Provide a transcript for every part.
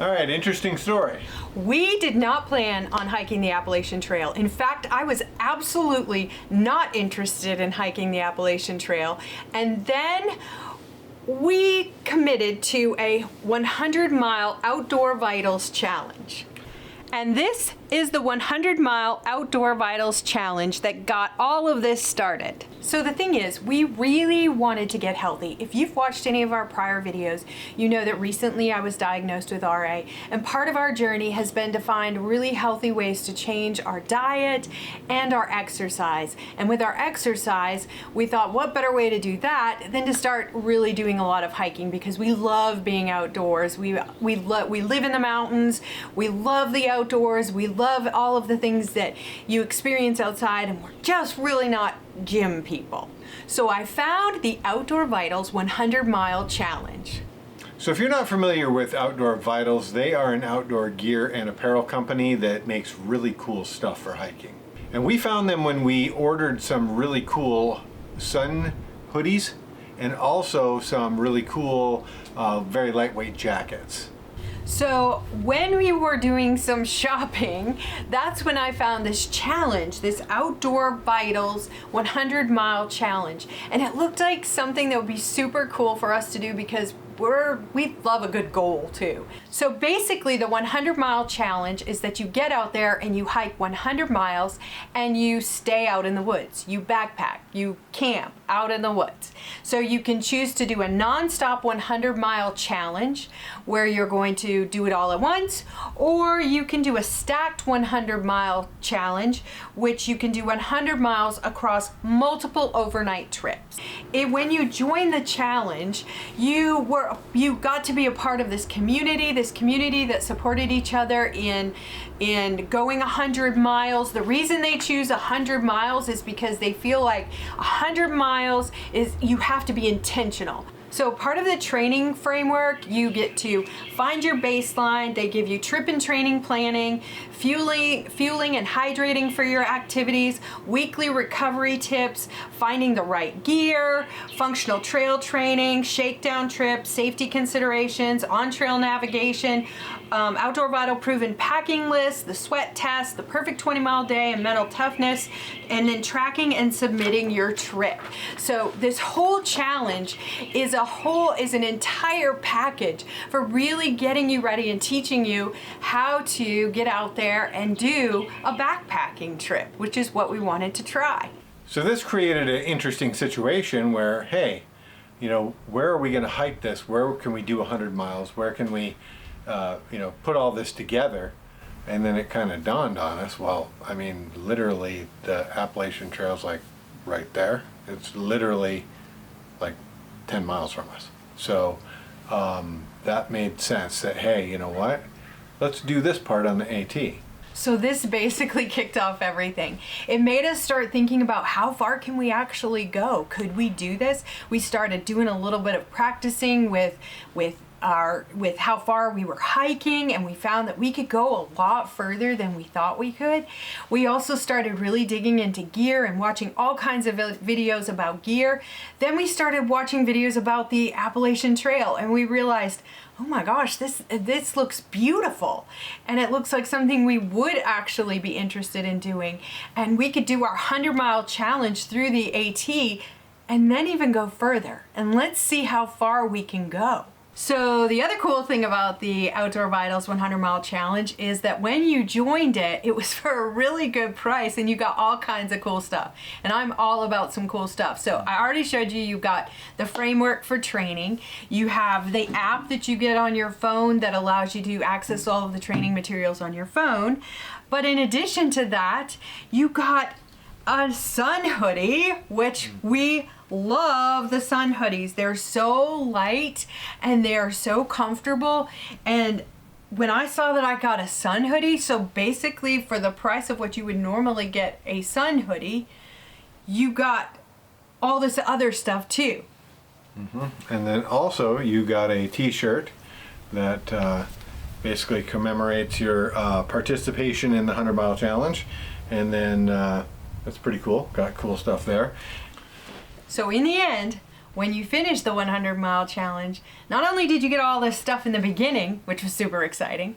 All right, interesting story. We did not plan on hiking the Appalachian Trail. In fact, I was absolutely not interested in hiking the Appalachian Trail. And then we committed to a 100-mile Outdoor Vitals Challenge. And this is the 100-mile Outdoor Vitals Challenge that got all of this started. So the thing is, we really wanted to get healthy. If you've watched any of our prior videos, you know that recently I was diagnosed with RA, and part of our journey has been to find really healthy ways to change our diet and our exercise. And with our exercise, we thought, what better way to do that than to start really doing a lot of hiking, because we love being outdoors. We live in the mountains. We love the outdoors. We love all of the things that you experience outside, and we're just really not gym people. So I found the Outdoor Vitals 100-mile challenge. So if you're not familiar with Outdoor Vitals, they are an outdoor gear and apparel company that makes really cool stuff for hiking. And we found them when we ordered some really cool sun hoodies and also some really cool, very lightweight jackets. So when we were doing some shopping, that's when I found this challenge, this Outdoor Vitals 100-mile challenge. And it looked like something that would be super cool for us to do, because we love a good goal too. So basically the 100-mile challenge is that you get out there and you hike 100 miles and you stay out in the woods. You backpack, you camp out in the woods. So you can choose to do a non-stop 100-mile challenge where you're going to do it all at once, or you can do a stacked 100-mile challenge, which you can do 100 miles across multiple overnight trips. When you join the challenge, you got to be a part of this community that supported each other in going 100 miles. The reason they choose 100 miles is because they feel like 100 miles is, you have to be intentional. So part of the training framework, you get to find your baseline. They give you trip and training planning, fueling and hydrating for your activities, weekly recovery tips, finding the right gear, functional trail training, shakedown trips, safety considerations, on-trail navigation, Outdoor Vital proven packing list, the sweat test, the perfect 20-mile day, and mental toughness, and then tracking and submitting your trip. So this whole challenge is an entire package for really getting you ready and teaching you how to get out there and do a backpacking trip, which is what we wanted to try. So this created an interesting situation where, hey, you know, where are we going to hike this? Where can we do 100 miles? Where can we put all this together? And then it kind of dawned on us, well, I mean, literally the Appalachian Trail's like right there. It's literally like 10 miles from us. So that made sense that, hey, you know what? Let's do this part on the AT. So this basically kicked off everything. It made us start thinking about how far can we actually go? Could we do this? We started doing a little bit of practicing with how far we were hiking, and we found that we could go a lot further than we thought we could. We also started really digging into gear and watching all kinds of videos about gear. Then we started watching videos about the Appalachian Trail, and we realized, oh my gosh, this looks beautiful, and it looks like something we would actually be interested in doing. And we could do our 100-mile challenge through the AT and then even go further, and let's see how far we can go. So the other cool thing about the Outdoor Vitals 100-mile challenge is that when you joined it, it was for a really good price, and you got all kinds of cool stuff. And I'm all about some cool stuff. So I already showed you, you've got the framework for training. You have the app that you get on your phone that allows you to access all of the training materials on your phone. But in addition to that, you got a sun hoodie, which we love the sun hoodies. They're so light and they're so comfortable. And when I saw that I got a sun hoodie, so basically for the price of what you would normally get a sun hoodie, you got all this other stuff too. Mm-hmm. And then also you got a t-shirt that basically commemorates your participation in the 100-mile challenge. And then that's pretty cool. Got cool stuff there. So in the end, when you finish the 100-mile challenge, not only did you get all this stuff in the beginning, which was super exciting,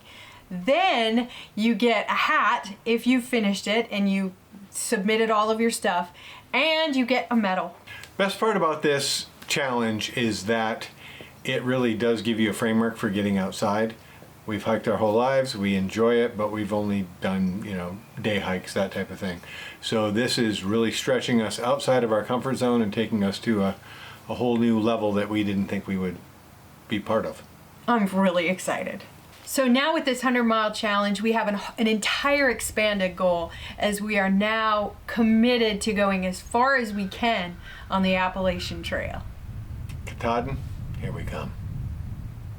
then you get a hat if you finished it and you submitted all of your stuff, and you get a medal. Best part about this challenge is that it really does give you a framework for getting outside. We've hiked our whole lives, we enjoy it, but we've only done, day hikes, that type of thing. So this is really stretching us outside of our comfort zone and taking us to a whole new level that we didn't think we would be part of. I'm really excited. So now with this 100-mile challenge, we have an entire expanded goal, as we are now committed to going as far as we can on the Appalachian Trail. Katahdin, here we come.